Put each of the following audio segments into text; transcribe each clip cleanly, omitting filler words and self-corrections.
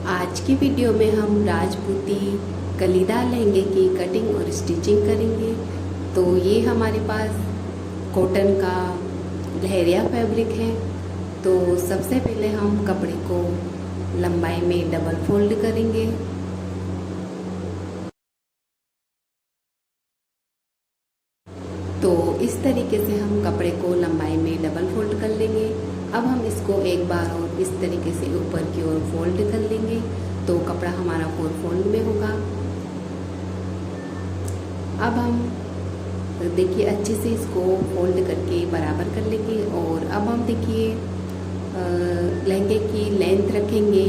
आज की वीडियो में हम राजपूती कलीदार लहंगे की कटिंग और स्टिचिंग करेंगे। तो ये हमारे पास कॉटन का लहरिया फैब्रिक है। तो सबसे पहले हम कपड़े को लंबाई में डबल फोल्ड करेंगे। तो इस तरीके से हम कपड़े को लंबाई में डबल फोल्ड कर लेंगे। अब हम इसको एक बार और इस तरीके से ऊपर की ओर फोल्ड कर लेंगे तो कपड़ा हमारा 4 फोल्ड में होगा। अब हम देखिए अच्छे से इसको फोल्ड करके बराबर कर लेंगे। और अब हम देखिए लहंगे की लेंथ रखेंगे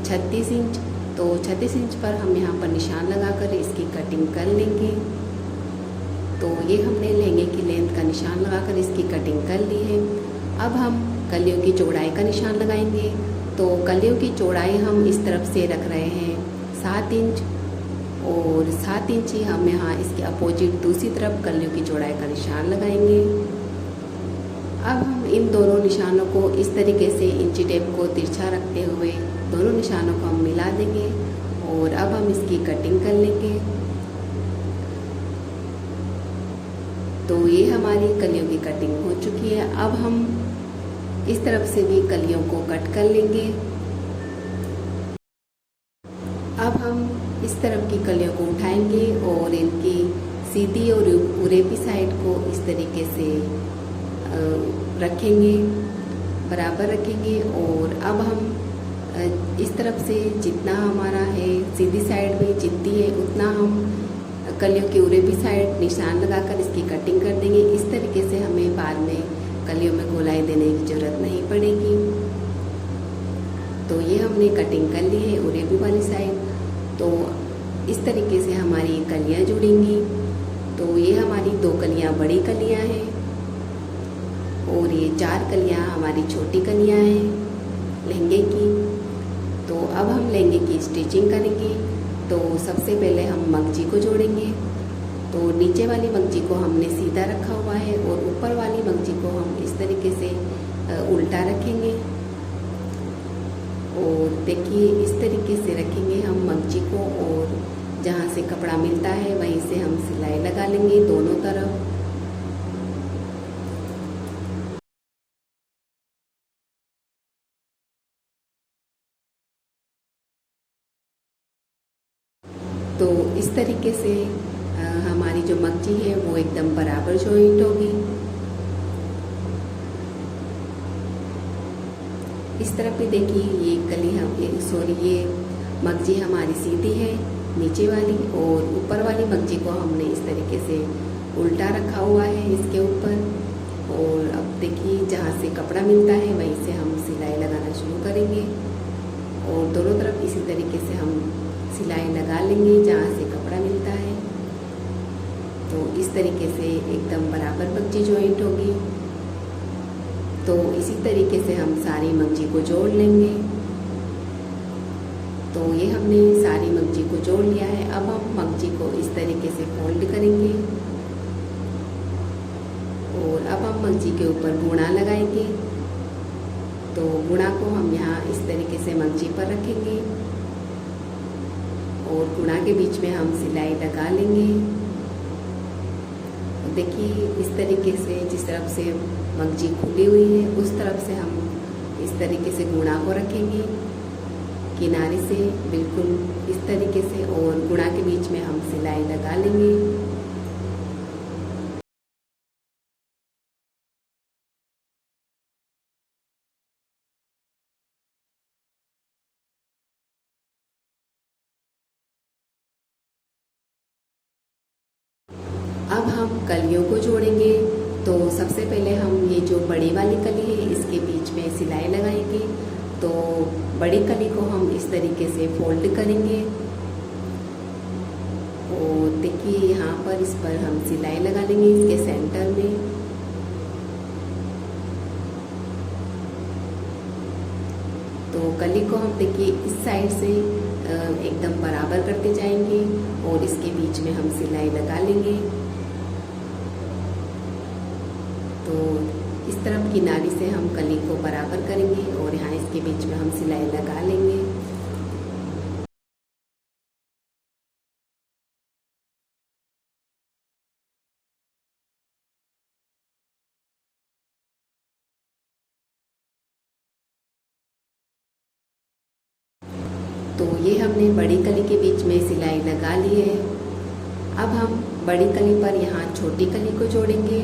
36 इंच। तो 36 इंच पर हम यहाँ पर निशान लगाकर इसकी कटिंग कर लेंगे। तो ये हमने लहंगे की लेंथ का निशान लगाकर इसकी कटिंग कर ली है। अब हम कलियों की चौड़ाई का निशान लगाएंगे। तो कलियों की चौड़ाई हम इस तरफ से रख रहे हैं 7 इंच और 7 इंच ही हम यहाँ इसके अपोजिट दूसरी तरफ कलियों की चौड़ाई का निशान लगाएंगे। अब हम इन दोनों निशानों को इस तरीके से इंची टेप को तिरछा रखते हुए दोनों निशानों को हम मिला देंगे और अब हम इसकी कटिंग कर लेंगे। तो ये हमारी कलियों की कटिंग हो चुकी है। अब हम इस तरफ से भी कलियों को कट कर लेंगे। अब हम इस तरफ की कलियों को उठाएंगे और इनकी सीधी और उरेपी साइड को इस तरीके से रखेंगे, बराबर रखेंगे। और अब हम इस तरफ से जितना हमारा है सीधी साइड में जितनी है उतना हम कलियों की उरेपी साइड निशान लगाकर इसकी कटिंग कर देंगे। इस तरीके से हमें बाद में कलियों में गोलाई देने की ज़रूरत नहीं पड़ेगी। तो ये हमने कटिंग कर ली है उरेपी वाली साइड। तो इस तरीके से हमारी कलियाँ जुड़ेंगी। तो ये हमारी 2 कलियाँ बड़ी कलियाँ हैं और ये 4 कलियाँ हमारी छोटी कलियाँ हैं लहंगे की। तो अब हम लहंगे की स्टिचिंग करेंगे। तो सबसे पहले हम मगजी को जोड़ेंगे। तो नीचे वाली मगजी को हमने सीधा रखा हुआ है और ऊपर वाली मगजी को हम इस तरीके से उल्टा रखेंगे। और देखिए इस तरीके से रखेंगे हम मगजी को और जहाँ से कपड़ा मिलता है वहीं से हम सिलाई लगा लेंगे दोनों तरफ। तो इस तरीके से हमारी जो मगजी है वो एकदम बराबर जॉइंट होगी। इस तरफ भी देखिए ये कली ये मगजी हमारी सीधी है नीचे वाली और ऊपर वाली मगजी को हमने इस तरीके से उल्टा रखा हुआ है इसके ऊपर। और अब देखिए जहाँ से कपड़ा मिलता है वहीं से हम सिलाई लगाना शुरू करेंगे और दोनों तरफ इसी तरीके से हम सिलाई लगा लेंगे जहाँ से कपड़ा मिलता है। तो इस तरीके से एकदम बराबर मगजी जॉइंट होगी। तो इसी तरीके से हम सारी मगजी को जोड़ लेंगे। तो ये हमने सारी मगजी को जोड़ लिया है। अब हम मगजी को इस तरीके से फोल्ड करेंगे और अब हम मगजी के ऊपर गुणा लगाएंगे। तो गुणा को हम यहाँ इस तरीके से मगजी पर रखेंगे और गुणा के बीच में हम सिलाई लगा लेंगे। देखिए इस तरीके से जिस तरफ से मगजी खुली हुई है उस तरफ से हम इस तरीके से गुणा को रखेंगे किनारे से बिल्कुल इस तरीके से और गुणा के बीच में हम सिलाई लगा लेंगे। अब हम कलियों को जोड़ेंगे। तो सबसे पहले हम ये जो बड़ी वाली कली है इसके बीच में सिलाई लगाएंगे। तो बड़ी कली को हम इस तरीके से फोल्ड करेंगे और देखिए यहाँ पर इस पर हम सिलाई लगा लेंगे इसके सेंटर में। तो कली को हम देखिए इस साइड से एकदम बराबर करते जाएंगे और इसके बीच में हम सिलाई लगा लेंगे। तो इस तरफ किनारे से हम कली को बराबर करेंगे और यहाँ इसके बीच में हम सिलाई लगा लेंगे। तो ये हमने बड़ी कली के बीच में सिलाई लगा ली है। अब हम बड़ी कली पर यहाँ छोटी कली को जोड़ेंगे।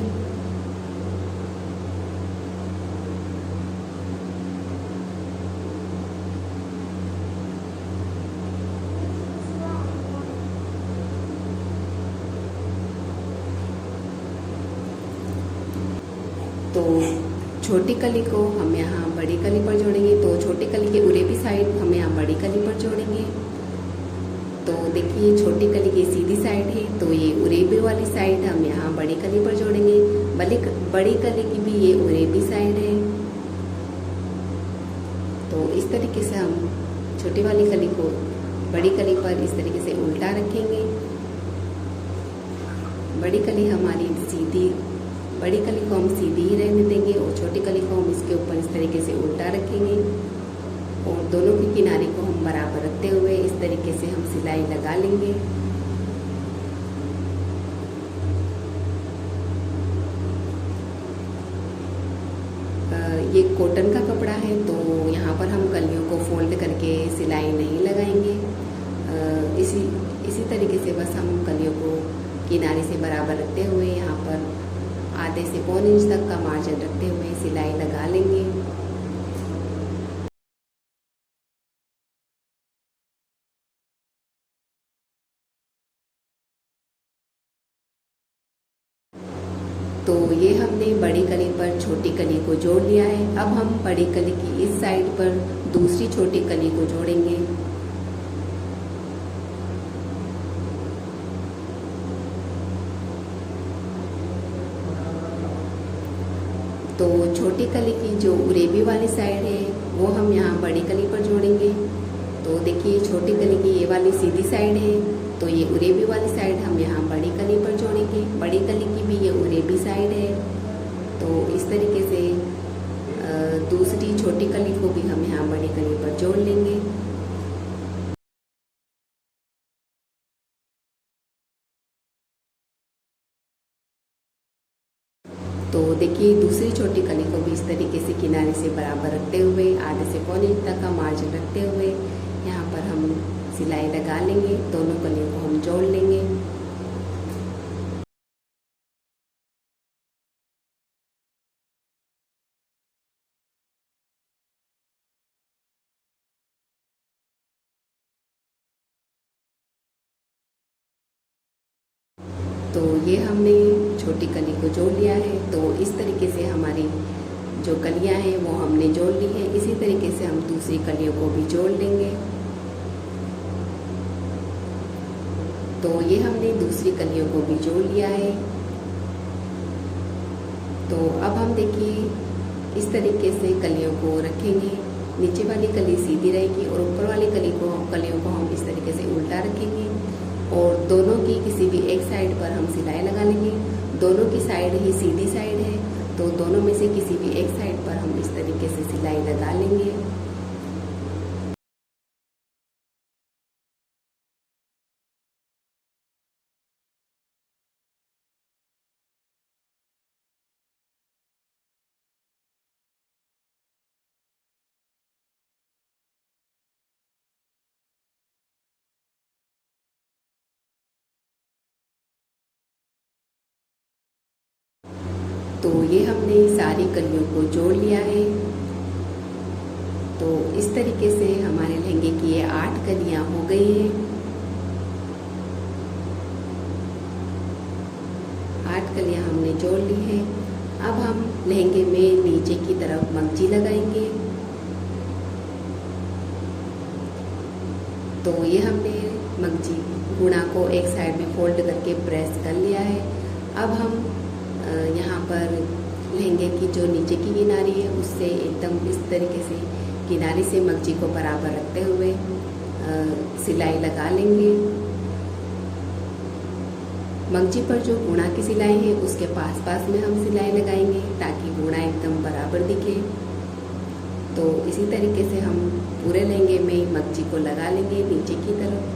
तो छोटी कली को हम यहाँ बड़ी कली पर जोड़ेंगे। तो छोटी कली के उरे भी साइड हम यहाँ बड़ी कली पर जोड़ेंगे। तो देखिए छोटी कली की सीधी साइड है, तो ये उरेबी वाली साइड हम यहाँ बड़ी कली पर जोड़ेंगे। बड़ी कली की भी ये उरेबी साइड है। तो इस तरीके से हम छोटी वाली कली को बड़ी कली पर इस तरीके से उल्टा रखेंगे। बड़ी कली को हम सीधी ही रहने देंगे और छोटी कली को हम इसके ऊपर इस तरीके से उल्टा रखेंगे और दोनों की किनारे को हम बराबर रखते हुए इस तरीके से हम सिलाई लगा लेंगे। ये कॉटन का कपड़ा है, तो यहाँ पर हम कलियों को फोल्ड करके सिलाई नहीं लगाएंगे। इसी तरीके से बस हम कलियों को किनारे से बराबर रखते हुए यहाँ पर आधे से पौने इंच तक का मार्जिन रखते हुए सिलाई लगा लेंगे। तो ये हमने बड़ी कली पर छोटी कली को जोड़ लिया है। अब हम बड़ी कली की इस साइड पर दूसरी छोटी कली को जोड़ेंगे। तो छोटी कली की जो उरेबी वाली साइड है वो हम यहाँ बड़ी कली पर जोड़ेंगे। तो देखिए छोटी कली की ये वाली सीधी साइड है, तो ये उरेबी वाली साइड हम यहाँ बड़ी कली पर जोड़ेंगे। बड़ी कली की भी ये उरेबी साइड है। तो इस तरीके से दूसरी छोटी कली को भी हम यहाँ बड़ी कली पर जोड़ लेंगे। तो देखिए दूसरी छोटी कली को भी इस तरीके से किनारे से बराबर रखते हुए आधे से पौने इंच तक का मार्जिन रखते हुए यहाँ पर हम सिलाई लगा लेंगे। दोनों कलियों को हम जोड़ लेंगे। तो ये हमने छोटी कली को जोड़ लिया है। तो इस तरीके से हमारी जो कलियां हैं वो हमने जोड़ ली है। इसी तरीके से हम दूसरी कलियों को भी जोड़ लेंगे। तो ये हमने दूसरी कलियों को भी जोड़ लिया है। तो अब हम देखिए इस तरीके से कलियों को रखेंगे। नीचे वाली कली सीधी रहेगी और ऊपर वाली कलियों को हम इस तरीके से उल्टा रखेंगे और दोनों की किसी भी एक साइड पर हम सिलाई लगा लेंगे। दोनों की साइड ही सीधी साइड है, तो दोनों में से किसी भी एक साइड पर हम इस तरीके से सिलाई लगा लेंगे। तो ये हमने सारी कलियों को जोड़ लिया है। तो इस तरीके से हमारे लहंगे की ये 8 कलियां हो गई हैं। 8 कलियां हमने जोड़ ली हैं। अब हम लहंगे में नीचे की तरफ मंगजी लगाएंगे। तो ये हमने मंगजी गुणा को एक साइड में फोल्ड करके प्रेस कर लिया है। अब हम यहाँ पर लहंगे की जो नीचे की किनारी है उससे एकदम इस तरीके से किनारे से मंगजी को बराबर रखते हुए सिलाई लगा लेंगे। मंगजी पर जो गुणा की सिलाई है उसके पास में हम सिलाई लगाएंगे ताकि गुणा एकदम बराबर दिखे। तो इसी तरीके से हम पूरे लहंगे में मंगजी को लगा लेंगे नीचे की तरफ।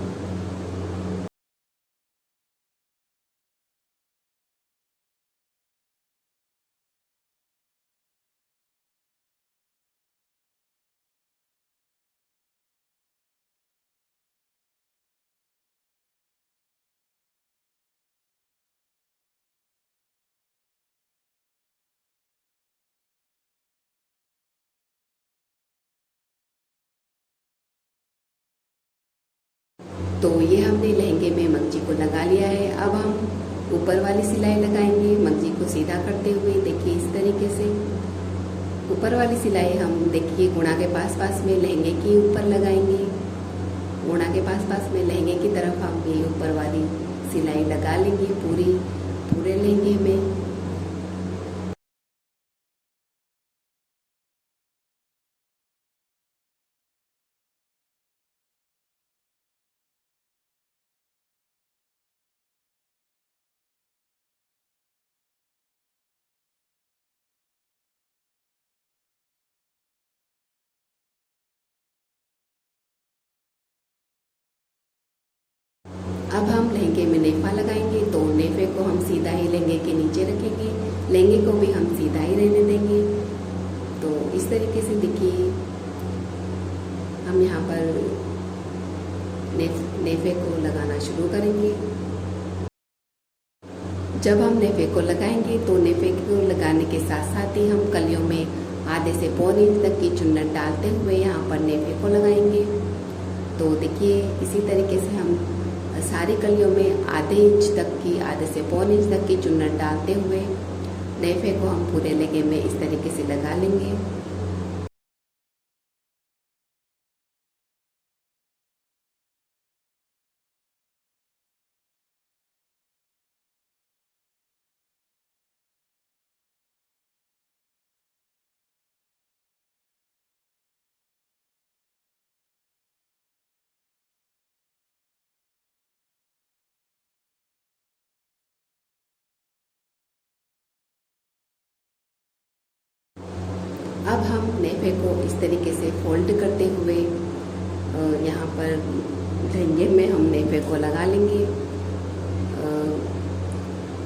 तो ये हमने लहंगे में मंगजी को लगा लिया है। अब हम ऊपर वाली सिलाई लगाएंगे मंगजी को सीधा करते हुए। देखिए इस तरीके से ऊपर वाली सिलाई हम देखिए गुणा के पास पास में लहंगे के ऊपर लगाएंगे। गुणा के पास पास में लहंगे की तरफ हम ये ऊपर वाली सिलाई लगा लेंगे पूरे लहंगे में। अब हम लहंगे में नेफा लगाएंगे, तो नेफे को हम सीधा ही लहंगे के नीचे रखेंगे, लहंगे को भी हम सीधा ही रहने देंगे। तो इस तरीके से देखिए हम यहाँ पर नेफे को लगाना शुरू करेंगे। जब हम नेफे को लगाएंगे तो नेफे को लगाने के साथ साथ ही हम कलियों में आधे से पौने इंच तक की चुन्नट डालते हुए यहाँ पर नेफे को लगाएंगे। तो देखिए इसी तरीके से हम सारी कलियों में आधे से पौने इंच तक की चुन्नट डालते हुए नेफे को हम पूरे लहंगे में इस तरीके से लगा लेंगे। अब हम नेफे को इस तरीके से फोल्ड करते हुए यहाँ पर लहंगे में हम नेफे को लगा लेंगे।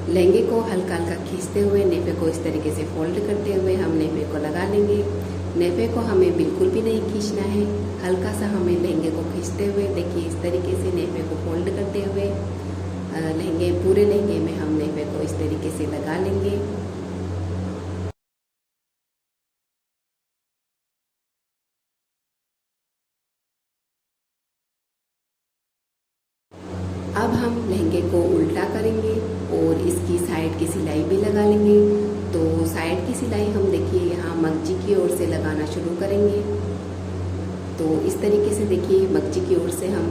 लहंगे को हल्का हल्का खींचते हुए नेफे को इस तरीके से फोल्ड करते हुए हम नेफे को लगा लेंगे। नेफे को हमें बिल्कुल भी नहीं खींचना है, हल्का सा हमें लहंगे को खींचते हुए देखिए इस तरीके से नेफे को फोल्ड करते हुए पूरे लहंगे में हम नेफे को इस तरीके से लगा लेंगे। अब हम लहंगे को उल्टा करेंगे और इसकी साइड की सिलाई भी लगा लेंगे। तो साइड की सिलाई हम देखिए यहाँ मंगजी की ओर से लगाना शुरू करेंगे। तो इस तरीके से देखिए मंगजी की ओर से हम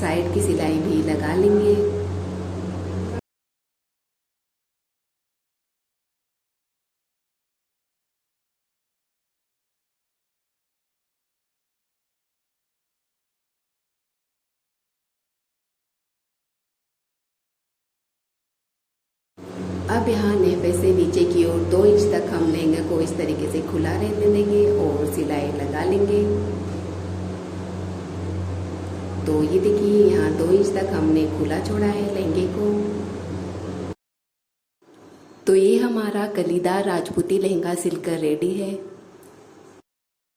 साइड की सिलाई भी लगा लेंगे। अब यहाँ नेफे से नीचे की ओर 2 इंच तक हम लहंगे को इस तरीके से खुला रहने देंगे और सिलाई लगा लेंगे। तो ये देखिए यहाँ 2 इंच तक हमने खुला छोड़ा है लहंगे को। तो ये हमारा कलीदार राजपूती लहंगा सिलकर रेडी है।